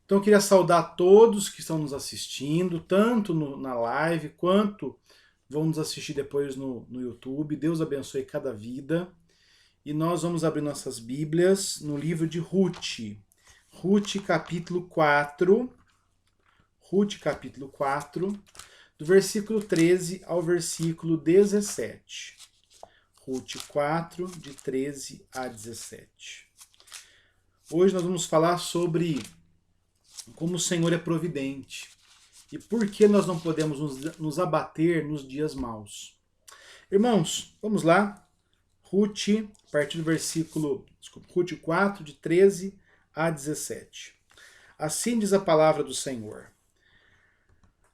Então eu queria saudar todos que estão nos assistindo, tanto na live quanto vão nos assistir depois no YouTube. Deus abençoe cada vida. E nós vamos abrir nossas Bíblias no livro de Ruth. Ruth capítulo 4. Ruth capítulo 4, do versículo 13 ao versículo 17. Ruth 4, de 13 a 17. Hoje nós vamos falar sobre como o Senhor é providente e por que nós não podemos nos abater nos dias maus. Irmãos, vamos lá. Ruth, a partir do versículo, Ruth 4, de 13 a 17. Assim diz a palavra do Senhor.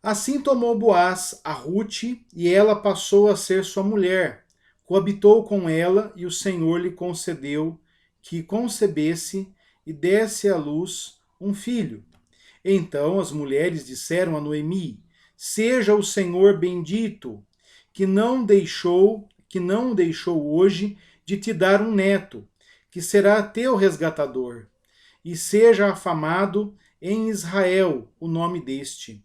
Assim tomou Boaz a Ruth, e ela passou a ser sua mulher. Coabitou com ela, e o Senhor lhe concedeu que concebesse e desse à luz um filho. Então as mulheres disseram a Noemi: Seja o Senhor bendito, que não deixou hoje de te dar um neto, que será teu resgatador, e seja afamado em Israel o nome deste.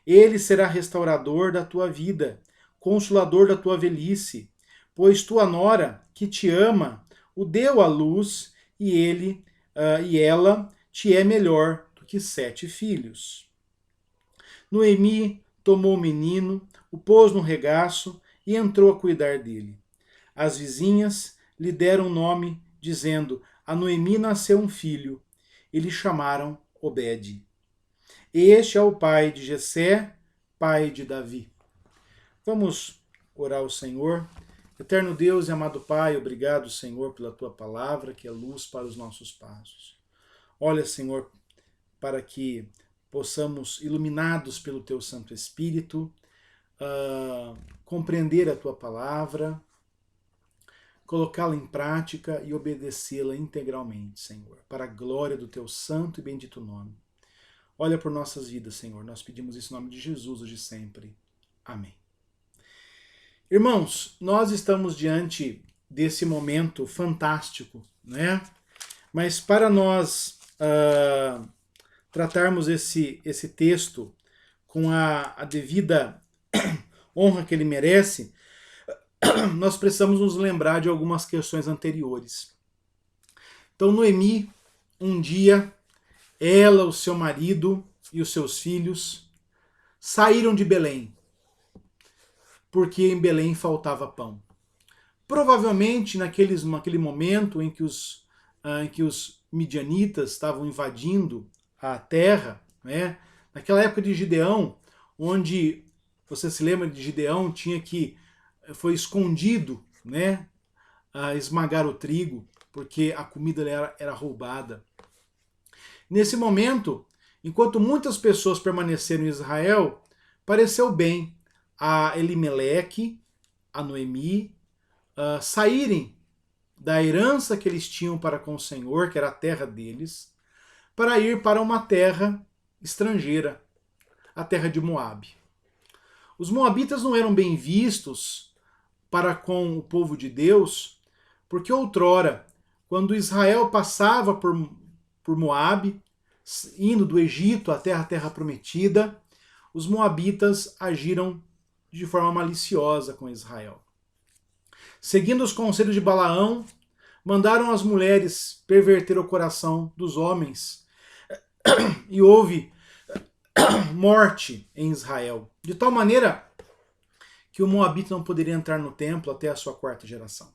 Ele será restaurador da tua vida, consolador da tua velhice, pois tua nora, que te ama, o deu à luz, e ela te é melhor do que 7 filhos. Noemi tomou o menino, o pôs no regaço e entrou a cuidar dele. As vizinhas lhe deram nome, dizendo: A Noemi nasceu um filho, e lhe chamaram Obed. Este é o pai de Jessé, pai de Davi. Vamos orar ao Senhor. Eterno Deus e amado Pai, obrigado, Senhor, pela tua palavra, que é luz para os nossos passos. Olha, Senhor, para que possamos, iluminados pelo teu Santo Espírito, compreender a tua palavra, colocá-la em prática e obedecê-la integralmente, Senhor, para a glória do teu santo e bendito nome. Olha por nossas vidas, Senhor. Nós pedimos isso em nome de Jesus hoje e sempre. Amém. Irmãos, nós estamos diante desse momento fantástico, né? Mas para nós tratarmos esse texto com a devida honra que ele merece, nós precisamos nos lembrar de algumas questões anteriores. Então, Noemi, um dia, ela, o seu marido e os seus filhos saíram de Belém, porque em Belém faltava pão. Provavelmente naquele momento em que os midianitas estavam invadindo a terra, né? Naquela época de Gideão, onde você se lembra de Gideão, foi escondido, né? A esmagar o trigo, porque a comida era roubada. Nesse momento, enquanto muitas pessoas permaneceram em Israel, pareceu bem a Elimeleque, a Noemi, saírem da herança que eles tinham para com o Senhor, que era a terra deles, para ir para uma terra estrangeira, a terra de Moabe. Os moabitas não eram bem vistos para com o povo de Deus, porque outrora, quando Israel passava por Moabe, indo do Egito até a terra prometida, os moabitas agiram de forma maliciosa com Israel. Seguindo os conselhos de Balaão, mandaram as mulheres perverter o coração dos homens e houve morte em Israel, de tal maneira que o moabita não poderia entrar no templo até a sua 4ª geração.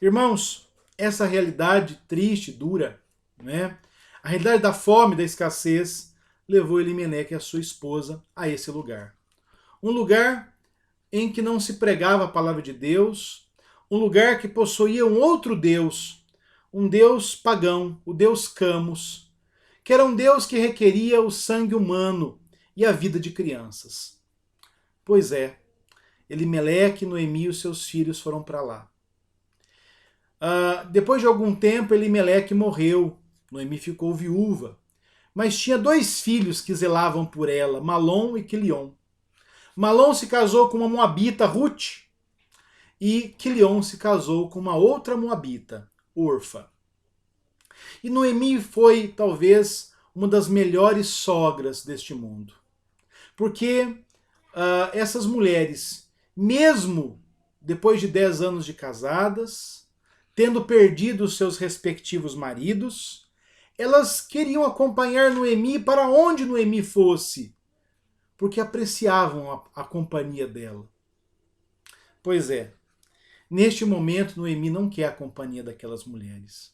Irmãos, essa realidade triste, dura, né? A realidade da fome, da escassez, levou Elimeleque e a sua esposa a esse lugar. Um lugar em que não se pregava a palavra de Deus, um lugar que possuía um outro Deus, um Deus pagão, o Deus Camus, que era um Deus que requeria o sangue humano e a vida de crianças. Pois é, Elimeleque, Noemi e os seus filhos foram para lá. Depois de algum tempo, Elimeleque morreu, Noemi ficou viúva, mas tinha 2 filhos que zelavam por ela, Malom e Quilion. Malom se casou com uma moabita, Ruth, e Quilion se casou com uma outra moabita, Orfa. E Noemi foi, talvez, uma das melhores sogras deste mundo. Porque essas mulheres, mesmo depois de 10 anos de casadas, tendo perdido os seus respectivos maridos, elas queriam acompanhar Noemi para onde Noemi fosse, porque apreciavam a companhia dela. Pois é, neste momento Noemi não quer a companhia daquelas mulheres.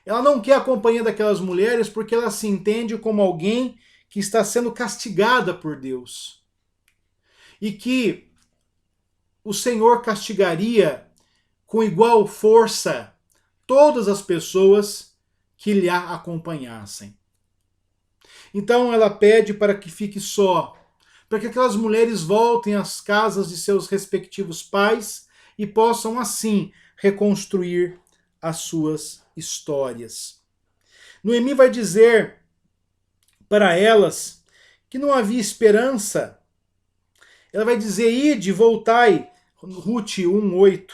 Ela não quer a companhia daquelas mulheres porque ela se entende como alguém que está sendo castigada por Deus. E que o Senhor castigaria com igual força todas as pessoas que lhe acompanhassem. Então ela pede para que fique só, para que aquelas mulheres voltem às casas de seus respectivos pais e possam assim reconstruir as suas histórias. Noemi vai dizer para elas que não havia esperança. Ela vai dizer: ide, voltai, Ruth 1:8.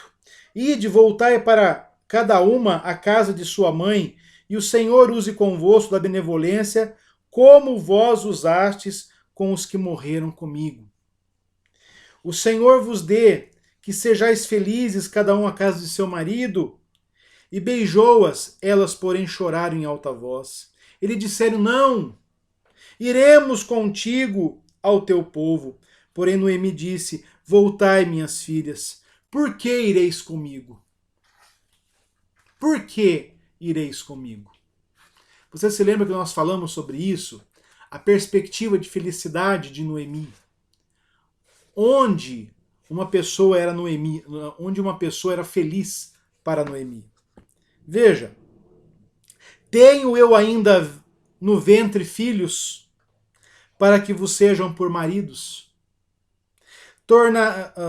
Ide, voltai para cada uma a casa de sua mãe, e o Senhor use convosco da benevolência, como vós usastes com os que morreram comigo. O Senhor vos dê que sejais felizes, cada um à casa de seu marido. E beijou-as, elas, porém, choraram em alta voz. E lhe disseram: não, iremos contigo ao teu povo. Porém, Noemi disse: voltai, minhas filhas, por que ireis comigo? Por que ireis comigo? Você se lembra que nós falamos sobre isso? A perspectiva de felicidade de Noemi. Onde uma pessoa era Noemi, onde uma pessoa era feliz para Noemi. Veja, tenho eu ainda no ventre filhos para que vos sejam por maridos?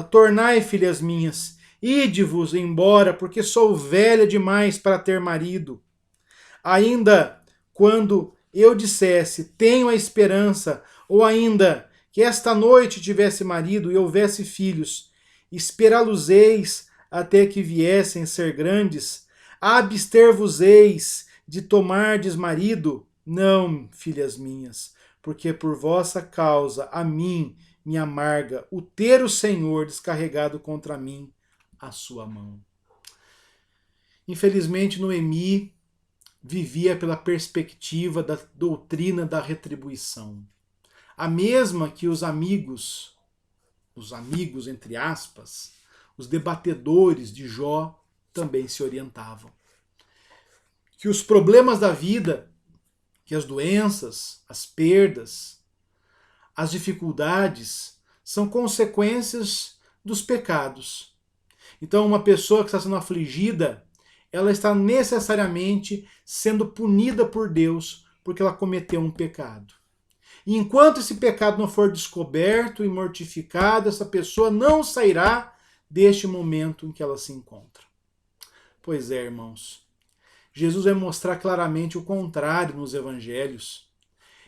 Tornai, filhas minhas, ide-vos embora, porque sou velha demais para ter marido. Ainda quando eu dissesse, tenho a esperança, ou ainda que esta noite tivesse marido e houvesse filhos, esperá-los-eis até que viessem ser grandes, abster-vos-eis de tomardes marido? Não, filhas minhas, porque por vossa causa a mim me amarga o ter o Senhor descarregado contra mim a sua mão. Infelizmente, Noemi vivia pela perspectiva da doutrina da retribuição. A mesma que os amigos entre aspas, os debatedores de Jó também se orientavam. Que os problemas da vida, que as doenças, as perdas, as dificuldades são consequências dos pecados. Então, uma pessoa que está sendo afligida, ela está necessariamente sendo punida por Deus porque ela cometeu um pecado. E enquanto esse pecado não for descoberto e mortificado, essa pessoa não sairá deste momento em que ela se encontra. Pois é, irmãos. Jesus vai mostrar claramente o contrário nos evangelhos.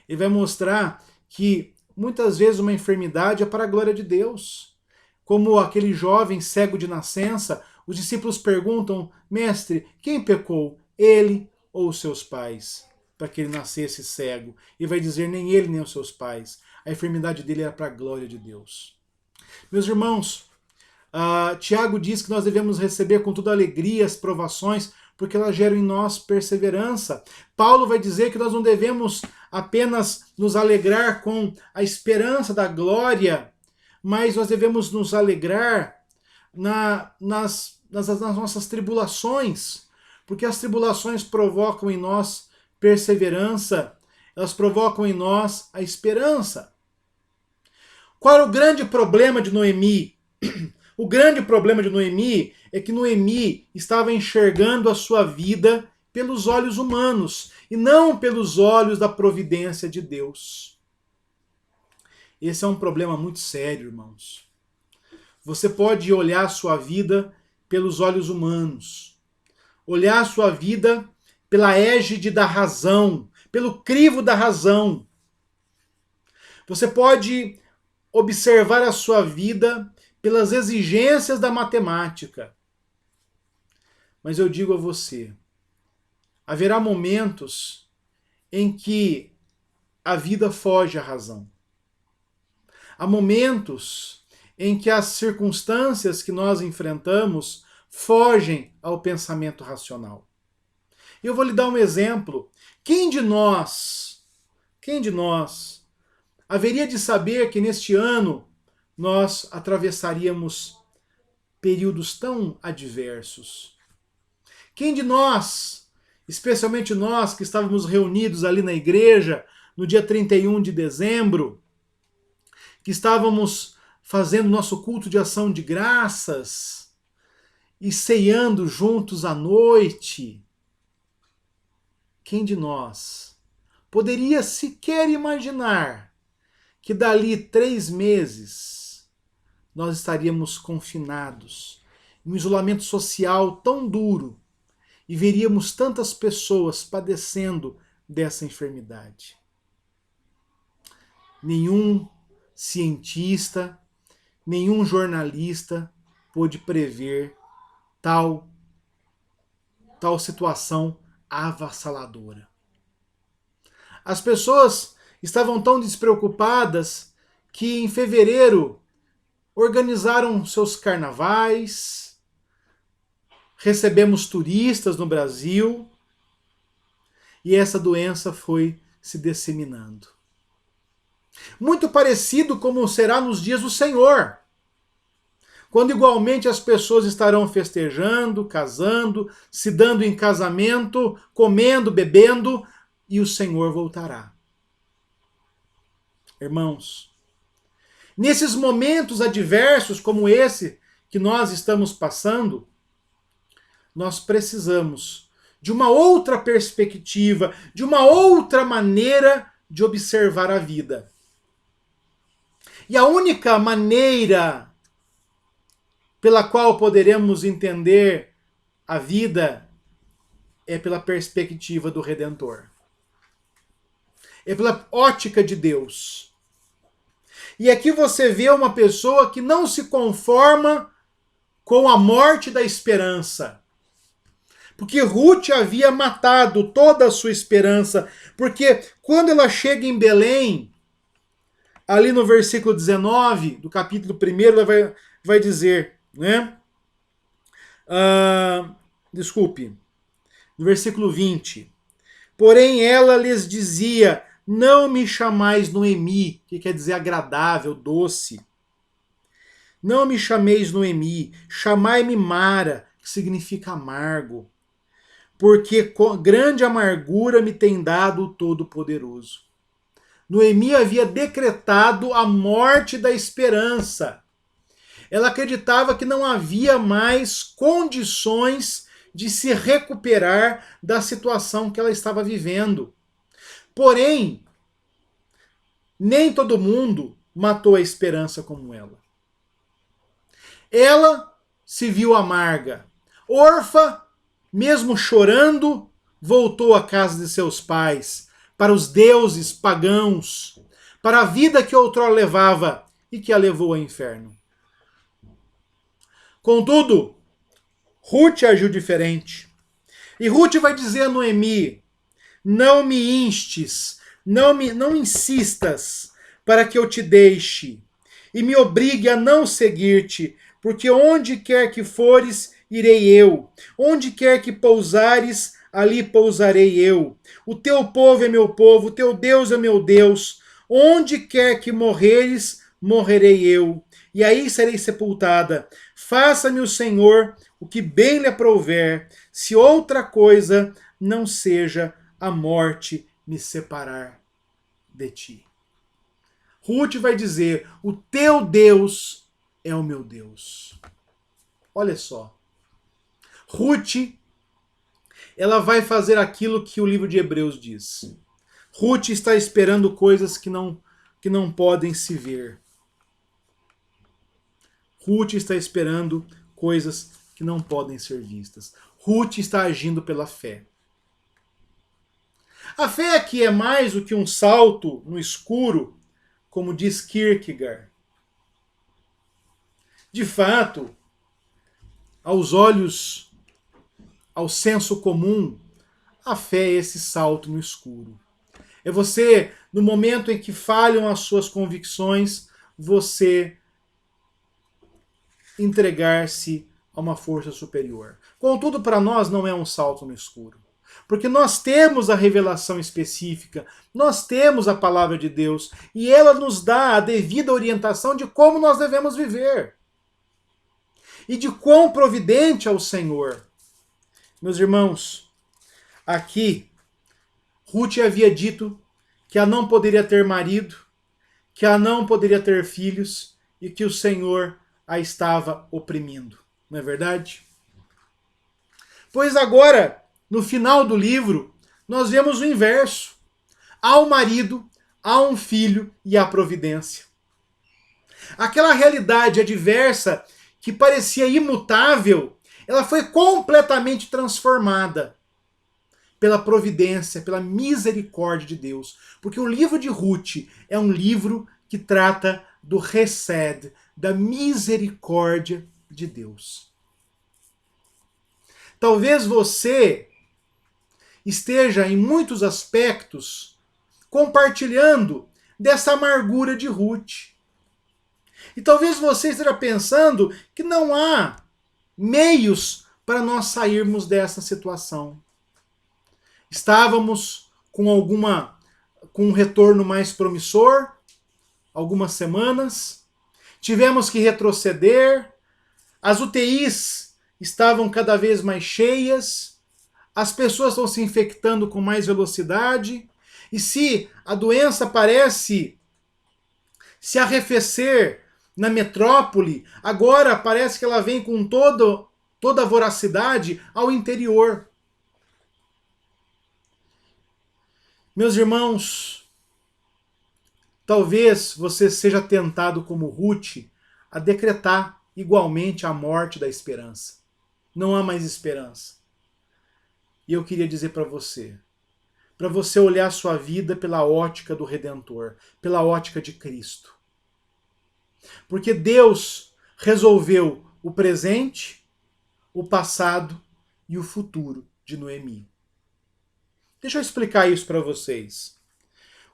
Ele vai mostrar que muitas vezes uma enfermidade é para a glória de Deus. Como aquele jovem cego de nascença, os discípulos perguntam: mestre, quem pecou, ele ou os seus pais, para que ele nascesse cego? E vai dizer: nem ele, nem os seus pais. A enfermidade dele era para a glória de Deus. Meus irmãos, Tiago diz que nós devemos receber com toda alegria as provações, porque elas geram em nós perseverança. Paulo vai dizer que nós não devemos apenas nos alegrar com a esperança da glória, mas nós devemos nos alegrar nas nossas tribulações, porque as tribulações provocam em nós perseverança, elas provocam em nós a esperança. Qual era o grande problema de Noemi? O grande problema de Noemi é que Noemi estava enxergando a sua vida pelos olhos humanos e não pelos olhos da providência de Deus. Esse é um problema muito sério, irmãos. Você pode olhar a sua vida pelos olhos humanos, olhar a sua vida pela égide da razão, pelo crivo da razão. Você pode observar a sua vida pelas exigências da matemática. Mas eu digo a você, haverá momentos em que a vida foge à razão. Há momentos em que as circunstâncias que nós enfrentamos fogem ao pensamento racional. Eu vou lhe dar um exemplo. Quem de nós haveria de saber que neste ano nós atravessaríamos períodos tão adversos? Quem de nós, especialmente nós que estávamos reunidos ali na igreja no dia 31 de dezembro, que estávamos fazendo nosso culto de ação de graças e ceando juntos à noite, quem de nós poderia sequer imaginar que dali 3 meses nós estaríamos confinados em um isolamento social tão duro e veríamos tantas pessoas padecendo dessa enfermidade? Nenhum cientista, nenhum jornalista pôde prever tal situação avassaladora. As pessoas estavam tão despreocupadas que em fevereiro organizaram seus carnavais, recebemos turistas no Brasil e essa doença foi se disseminando. Muito parecido como será nos dias do Senhor, quando igualmente as pessoas estarão festejando, casando, se dando em casamento, comendo, bebendo, e o Senhor voltará. Irmãos, nesses momentos adversos como esse que nós estamos passando, nós precisamos de uma outra perspectiva, de uma outra maneira de observar a vida. E a única maneira pela qual poderemos entender a vida é pela perspectiva do Redentor. É pela ótica de Deus. E aqui você vê uma pessoa que não se conforma com a morte da esperança. Porque Ruth havia matado toda a sua esperança. Porque quando ela chega em Belém, ali no versículo 19 do capítulo 1, ela vai dizer, né? Desculpe, no versículo 20. Porém ela lhes dizia, não me chamais Noemi, que quer dizer agradável, doce. Não me chameis Noemi, chamai-me Mara, que significa amargo. Porque grande amargura me tem dado o Todo-Poderoso. Noemi havia decretado a morte da esperança. Ela acreditava que não havia mais condições de se recuperar da situação que ela estava vivendo. Porém, nem todo mundo matou a esperança como ela. Ela se viu amarga. Órfã, mesmo chorando, voltou à casa de seus pais, para os deuses pagãos, para a vida que outrora levava e que a levou ao inferno. Contudo, Ruth agiu diferente. E Ruth vai dizer a Noemi, não me instes, não insistas para que eu te deixe e me obrigue a não seguir-te, porque onde quer que fores, irei eu. Onde quer que pousares, ali pousarei eu. O teu povo é meu povo, o teu Deus é meu Deus. Onde quer que morreres, morrerei eu. E aí serei sepultada. Faça-me o Senhor o que bem lhe aprouver, se outra coisa não seja a morte me separar de ti. Ruth vai dizer, o teu Deus é o meu Deus. Olha só. Ruth, ela vai fazer aquilo que o livro de Hebreus diz. Ruth está esperando coisas que não podem se ver. Ruth está esperando coisas que não podem ser vistas. Ruth está agindo pela fé. A fé aqui é mais do que um salto no escuro, como diz Kierkegaard. De fato, aos olhos, ao senso comum, a fé é esse salto no escuro. É você, no momento em que falham as suas convicções, você entregar-se a uma força superior. Contudo, para nós não é um salto no escuro. Porque nós temos a revelação específica, nós temos a palavra de Deus e ela nos dá a devida orientação de como nós devemos viver e de quão providente é o Senhor. Meus irmãos, aqui Ruth havia dito que ela não poderia ter marido, que ela não poderia ter filhos e que o Senhor a estava oprimindo. Não é verdade? Pois agora, no final do livro, nós vemos o inverso. Há um marido, há um filho e há providência. Aquela realidade adversa que parecia imutável, ela foi completamente transformada pela providência, pela misericórdia de Deus. Porque o livro de Ruth é um livro que trata do Hesed, da misericórdia de Deus. Talvez você esteja em muitos aspectos compartilhando dessa amargura de Ruth. E talvez você esteja pensando que não há meios para nós sairmos dessa situação. Estávamos com um retorno mais promissor, algumas semanas, tivemos que retroceder, as UTIs estavam cada vez mais cheias, as pessoas estão se infectando com mais velocidade, e se a doença parece se arrefecer na metrópole, agora parece que ela vem com toda a voracidade ao interior. Meus irmãos, talvez você seja tentado como Ruth a decretar igualmente a morte da esperança. Não há mais esperança. E eu queria dizer para você olhar a sua vida pela ótica do Redentor, pela ótica de Cristo. Porque Deus resolveu o presente, o passado e o futuro de Noemi. Deixa eu explicar isso para vocês.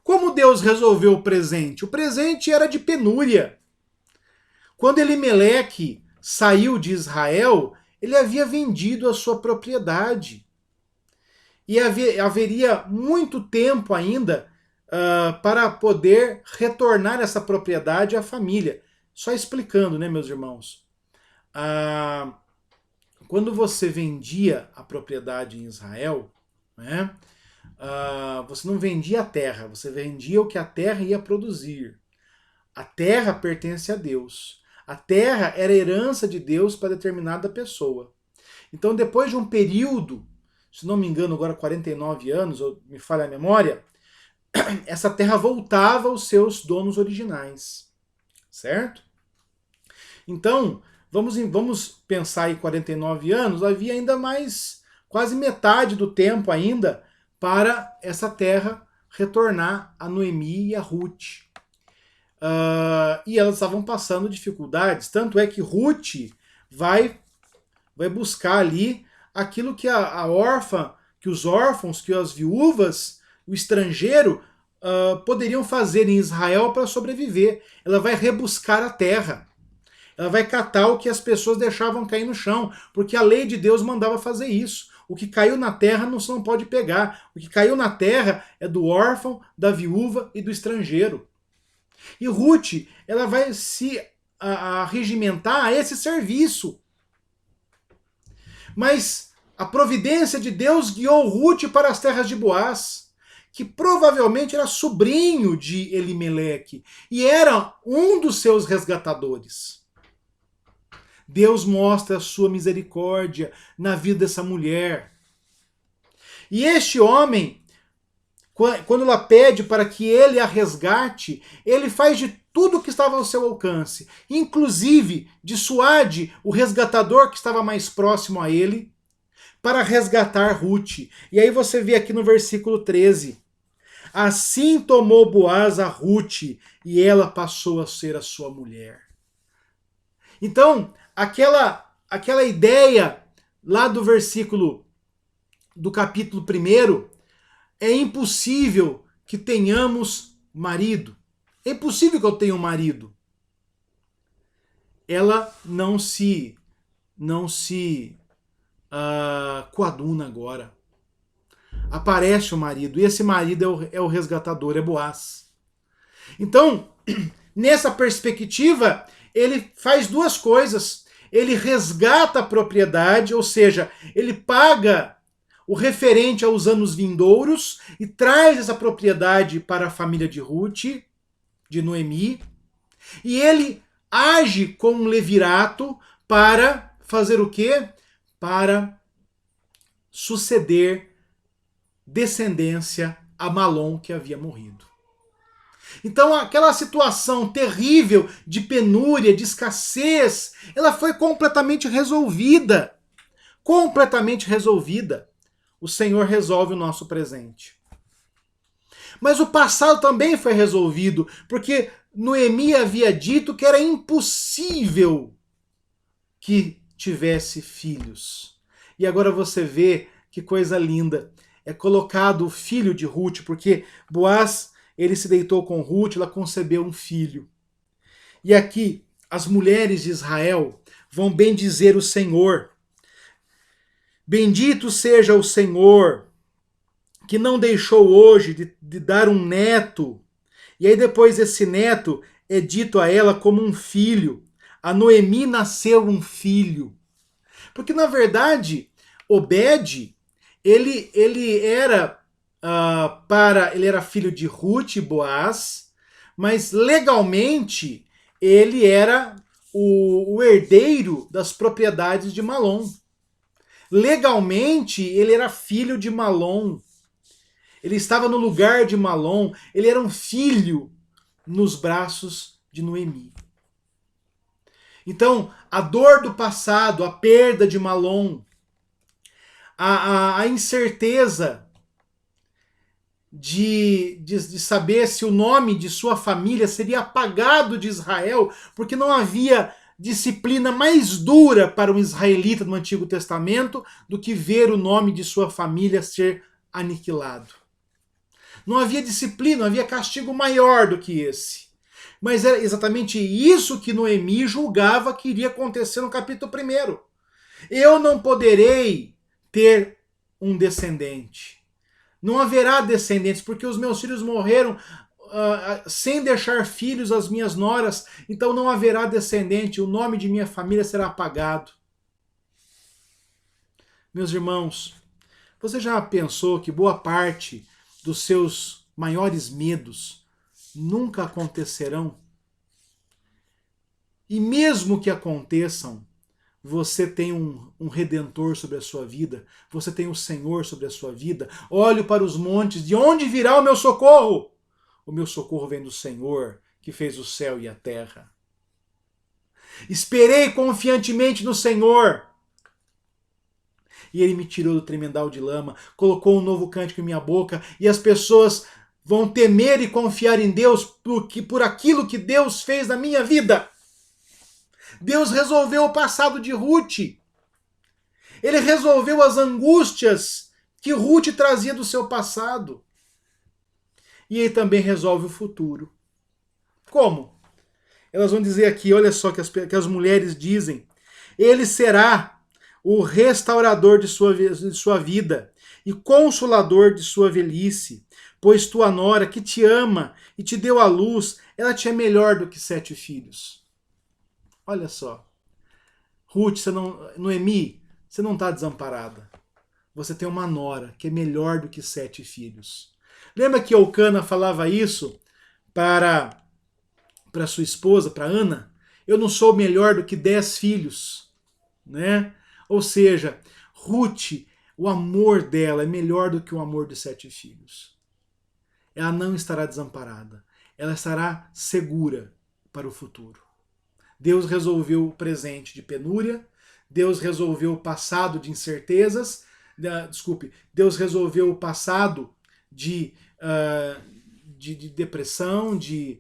Como Deus resolveu o presente? O presente era de penúria. Quando Elimeleque saiu de Israel, ele havia vendido a sua propriedade. E haveria muito tempo ainda para poder retornar essa propriedade à família. Só explicando, né, meus irmãos? Quando você vendia a propriedade em Israel, né, você não vendia a terra, você vendia o que a terra ia produzir. A terra pertence a Deus. A terra era herança de Deus para determinada pessoa. Então, depois de um período, se não me engano, agora 49 anos, ou me falha a memória, essa terra voltava aos seus donos originais. Certo? Então, vamos pensar em 49 anos, havia ainda mais, quase metade do tempo ainda, para essa terra retornar a Noemi e a Ruth. E elas estavam passando dificuldades, tanto é que Ruth vai buscar ali aquilo que a órfã, que os órfãos, que as viúvas, o estrangeiro poderiam fazer em Israel para sobreviver. Ela vai rebuscar a terra. Ela vai catar o que as pessoas deixavam cair no chão, porque a lei de Deus mandava fazer isso. O que caiu na terra você não pode pegar. O que caiu na terra é do órfão, da viúva e do estrangeiro. E Ruth, ela vai se regimentar a esse serviço. Mas a providência de Deus guiou Ruth para as terras de Boaz, que provavelmente era sobrinho de Elimeleque e era um dos seus resgatadores. Deus mostra a sua misericórdia na vida dessa mulher. E este homem, quando ela pede para que ele a resgate, ele faz de tudo que estava ao seu alcance, inclusive dissuade o resgatador que estava mais próximo a ele, para resgatar Ruth. E aí você vê aqui no versículo 13. Assim tomou Boaz a Ruth, e ela passou a ser a sua mulher. Então, aquela ideia lá do versículo do capítulo 1, é impossível que tenhamos marido. É impossível que eu tenha um marido. Ela não se coaduna agora. Aparece o marido, e esse marido é o resgatador, é Boaz. Então, nessa perspectiva, ele faz duas coisas. Ele resgata a propriedade, ou seja, ele paga o referente aos anos vindouros e traz essa propriedade para a família de Ruth, de Noemi, e ele age como um levirato para fazer o quê? Para suceder descendência a Malom, que havia morrido. Então aquela situação terrível de penúria, de escassez, ela foi completamente resolvida. Completamente resolvida. O Senhor resolve o nosso presente. Mas o passado também foi resolvido, porque Noemi havia dito que era impossível que tivesse filhos. E agora você vê que coisa linda. É colocado o filho de Ruth, porque Boaz, ele se deitou com Ruth, ela concebeu um filho. E aqui, as mulheres de Israel vão bendizer o Senhor. Bendito seja o Senhor, que não deixou hoje de dar um neto. E aí depois esse neto é dito a ela como um filho. A Noemi nasceu um filho. Porque na verdade, Obed, ele era ele era filho de Ruth e Boaz, mas legalmente ele era o herdeiro das propriedades de Malom. Legalmente ele era filho de Malom. Ele estava no lugar de Malom, ele era um filho nos braços de Noemi. Então, a dor do passado, a perda de Malom, a incerteza de saber se o nome de sua família seria apagado de Israel, porque não havia disciplina mais dura para um israelita no Antigo Testamento do que ver o nome de sua família ser aniquilado. Não havia disciplina, não havia castigo maior do que esse. Mas era exatamente isso que Noemi julgava que iria acontecer no capítulo 1. Eu não poderei ter um descendente. Não haverá descendentes, porque os meus filhos morreram sem deixar filhos às minhas noras, então não haverá descendente, o nome de minha família será apagado. Meus irmãos, você já pensou que boa parte dos seus maiores medos nunca acontecerão? E mesmo que aconteçam, você tem um Redentor sobre a sua vida, você tem o Senhor sobre a sua vida. Olho para os montes, de onde virá o meu socorro? O meu socorro vem do Senhor, que fez o céu e a terra. Esperei confiantemente no Senhor, e Ele me tirou do tremendal de lama, colocou um novo cântico em minha boca, e as pessoas vão temer e confiar em Deus por aquilo que Deus fez na minha vida. Deus resolveu o passado de Ruth. Ele resolveu as angústias que Ruth trazia do seu passado. E ele também resolve o futuro. Como? Elas vão dizer aqui, olha só que as mulheres dizem. Ele será o restaurador de sua vida e consolador de sua velhice, pois tua nora, que te ama e te deu à luz, ela te é melhor do que 7 filhos. Olha só. Ruth, Noemi, você não está desamparada. Você tem uma nora que é melhor do que 7 filhos. Lembra que Eucana falava isso para sua esposa, para Ana? Eu não sou melhor do que 10 filhos. Né? Ou seja, Ruth, o amor dela é melhor do que o amor de 7 filhos. Ela não estará desamparada. Ela estará segura para o futuro. Deus resolveu o presente de penúria, Deus resolveu o passado de incertezas, Deus resolveu o passado de depressão, de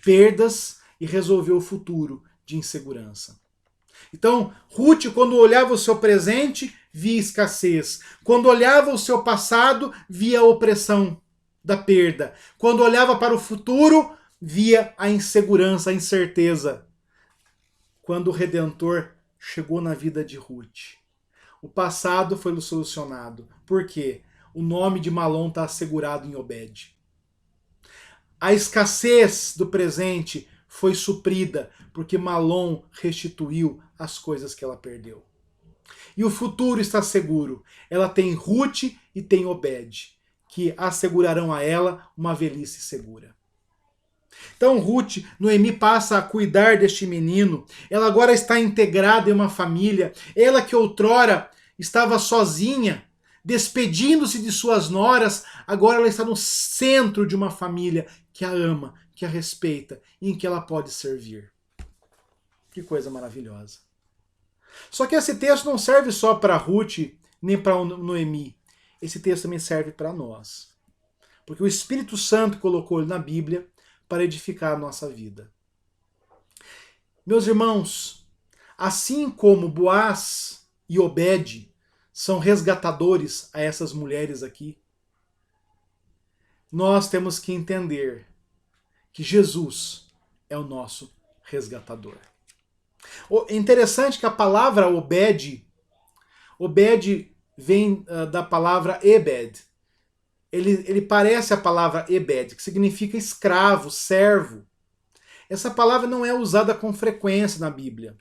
perdas, e resolveu o futuro de insegurança. Então, Ruth, quando olhava o seu presente, via escassez. Quando olhava o seu passado, via opressão da perda. Quando olhava para o futuro, via a insegurança, a incerteza. Quando o Redentor chegou na vida de Ruth, o passado foi solucionado. Por quê? O nome de Malom está assegurado em Obed. A escassez do presente foi suprida, porque Malom restituiu as coisas que ela perdeu. E o futuro está seguro. Ela tem Ruth e tem Obed, que assegurarão a ela uma velhice segura. Então Ruth, Noemi passa a cuidar deste menino. Ela agora está integrada em uma família. Ela que outrora estava sozinha, despedindo-se de suas noras, agora ela está no centro de uma família que a ama, que a respeita e em que ela pode servir. Que coisa maravilhosa. Só que esse texto não serve só para Ruth, nem para Noemi. Esse texto também serve para nós. Porque o Espírito Santo colocou ele na Bíblia para edificar a nossa vida. Meus irmãos, assim como Boaz e Obed são resgatadores a essas mulheres aqui, nós temos que entender que Jesus é o nosso resgatador. É interessante que a palavra Obed vem da palavra Ebed. Ele parece a palavra Ebed, que significa escravo, servo. Essa palavra não é usada com frequência na Bíblia.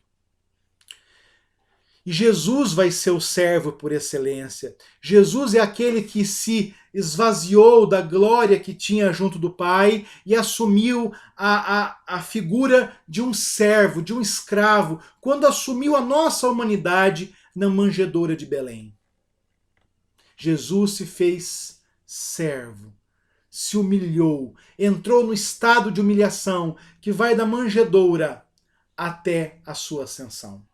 E Jesus vai ser o servo por excelência. Jesus é aquele que se esvaziou da glória que tinha junto do Pai e assumiu a figura de um servo, de um escravo, quando assumiu a nossa humanidade na manjedoura de Belém. Jesus se fez servo, se humilhou, entrou no estado de humilhação que vai da manjedoura até a sua ascensão.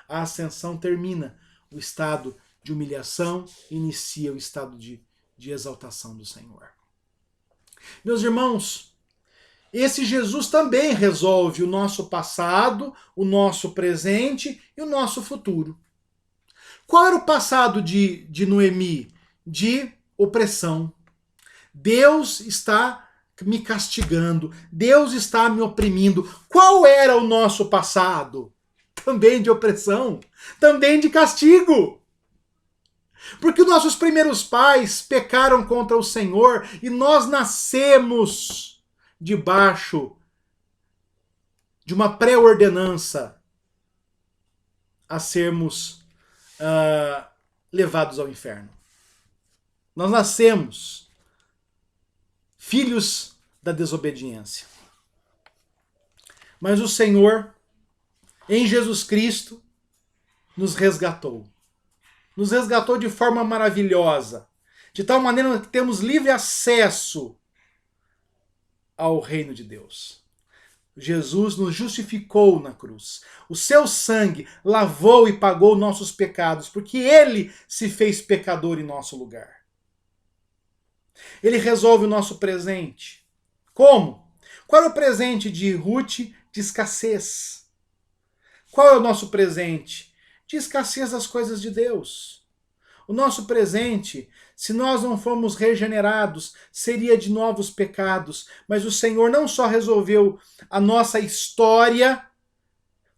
A ascensão termina o estado de humilhação, inicia o estado de exaltação do Senhor. Meus irmãos, esse Jesus também resolve o nosso passado, o nosso presente e o nosso futuro. Qual era o passado de Noemi? De opressão. Deus está me castigando, Deus está me oprimindo. Qual era o nosso passado? Também de opressão, também de castigo. Porque nossos primeiros pais pecaram contra o Senhor e nós nascemos debaixo de uma pré-ordenança a sermos levados ao inferno. Nós nascemos filhos da desobediência. Mas o Senhor, em Jesus Cristo, nos resgatou. Nos resgatou de forma maravilhosa, de tal maneira que temos livre acesso ao reino de Deus. Jesus nos justificou na cruz. O seu sangue lavou e pagou nossos pecados, porque ele se fez pecador em nosso lugar. Ele resolve o nosso presente. Como? Qual é o presente de Ruth? De escassez. Qual é o nosso presente? De escassez das coisas de Deus. O nosso presente, se nós não formos regenerados, seria de novos pecados. Mas o Senhor não só resolveu a nossa história,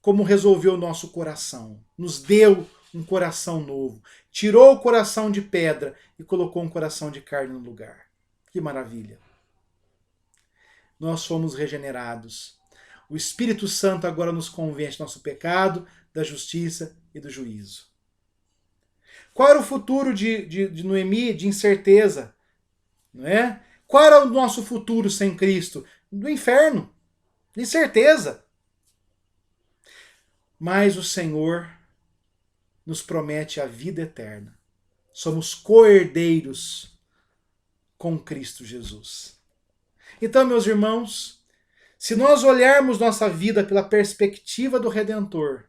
como resolveu o nosso coração. Nos deu um coração novo. Tirou o coração de pedra e colocou um coração de carne no lugar. Que maravilha! Nós fomos regenerados. O Espírito Santo agora nos convence do nosso pecado, da justiça e do juízo. Qual era o futuro de Noemi? De incerteza. Não é? Qual era o nosso futuro sem Cristo? Do inferno. De incerteza. Mas o Senhor nos promete a vida eterna. Somos co-herdeiros com Cristo Jesus. Então, meus irmãos, se nós olharmos nossa vida pela perspectiva do Redentor,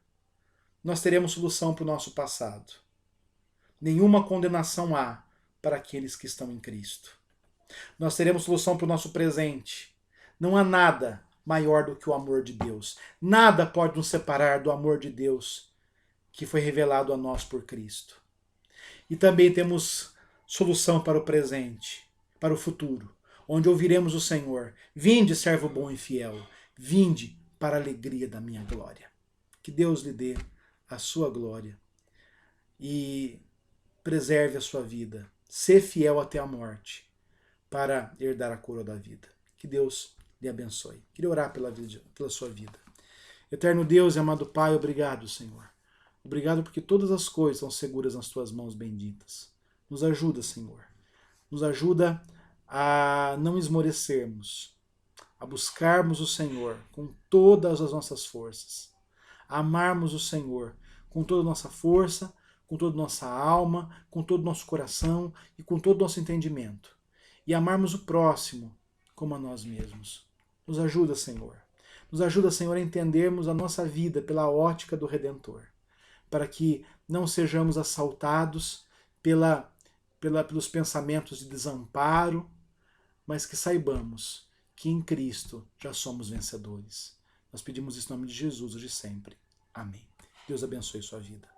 nós teremos solução para o nosso passado. Nenhuma condenação há para aqueles que estão em Cristo. Nós teremos solução para o nosso presente. Não há nada maior do que o amor de Deus. Nada pode nos separar do amor de Deus que foi revelado a nós por Cristo. E também temos solução para o presente, para o futuro. onde ouviremos o Senhor: vinde, servo bom e fiel, vinde para a alegria da minha glória. Que Deus lhe dê a sua glória e preserve a sua vida. Sê fiel até a morte para herdar a coroa da vida. Que Deus lhe abençoe. Queria orar pela sua vida. Eterno Deus e amado Pai, obrigado, Senhor. Obrigado porque todas as coisas são seguras nas tuas mãos benditas. Nos ajuda, Senhor. Nos ajuda a não esmorecermos, a buscarmos o Senhor com todas as nossas forças, a amarmos o Senhor com toda a nossa força, com toda a nossa alma, com todo o nosso coração e com todo o nosso entendimento. E amarmos o próximo como a nós mesmos. Nos ajuda, Senhor. Nos ajuda, Senhor, a entendermos a nossa vida pela ótica do Redentor, para que não sejamos assaltados pelos pensamentos de desamparo, mas que saibamos que em Cristo já somos vencedores. Nós pedimos isso em nome de Jesus hoje e sempre. Amém. Deus abençoe sua vida.